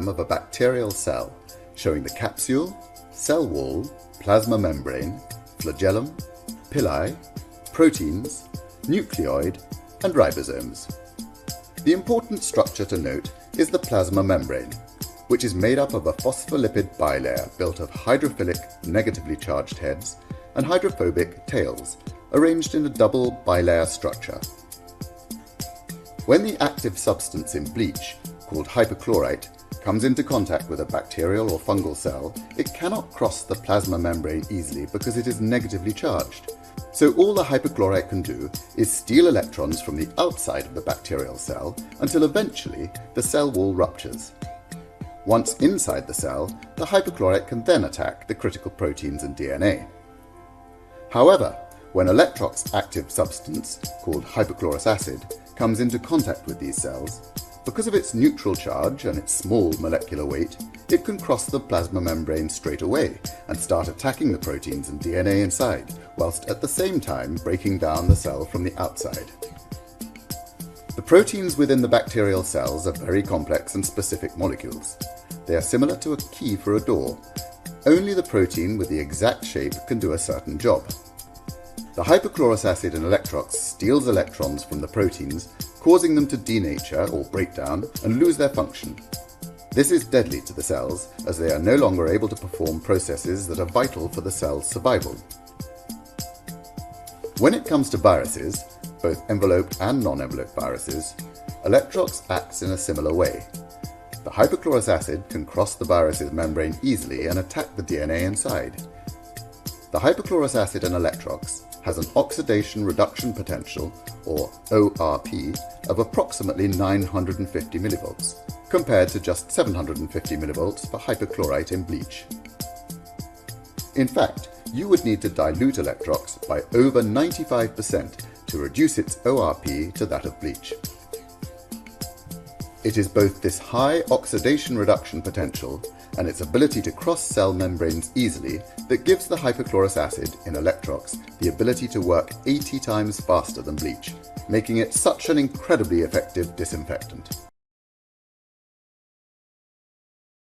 diagram of a bacterial cell showing the capsule, cell wall, plasma membrane, flagellum, pili, proteins, nucleoid, and ribosomes. The important structure to note is the plasma membrane, which is made up of a phospholipid bilayer built of hydrophilic, negatively charged heads and hydrophobic tails, arranged in a double bilayer structure. When the active substance in bleach, called hypochlorite, comes into contact with a bacterial or fungal cell, it cannot cross the plasma membrane easily because it is negatively charged. So all the hypochlorite can do is steal electrons from the outside of the bacterial cell until eventually the cell wall ruptures. Once inside the cell, the hypochlorite can then attack the critical proteins and DNA. However, when Electrox's active substance, called hypochlorous acid, comes into contact with these cells, because of its neutral charge and its small molecular weight, it can cross the plasma membrane straight away and start attacking the proteins and DNA inside, whilst at the same time breaking down the cell from the outside. The proteins within the bacterial cells are very complex and specific molecules. They are similar to a key for a door. Only the protein with the exact shape can do a certain job. The hypochlorous acid in Electrox steals electrons from the proteins, causing them to denature or break down and lose their function. This is deadly to the cells, as they are no longer able to perform processes that are vital for the cell's survival. When it comes to viruses, both enveloped and non-enveloped viruses, Electrox acts in a similar way. The hypochlorous acid can cross the virus's membrane easily and attack the DNA inside. The hypochlorous acid in Electrox has an oxidation reduction potential, or ORP, of approximately 950 mV, compared to just 750 mV for hypochlorite in bleach. In fact, you would need to dilute Electrox by over 95% to reduce its ORP to that of bleach. It is both this high oxidation reduction potential and its ability to cross cell membranes easily that gives the hypochlorous acid in Electrox the ability to work 80 times faster than bleach, making it such an incredibly effective disinfectant.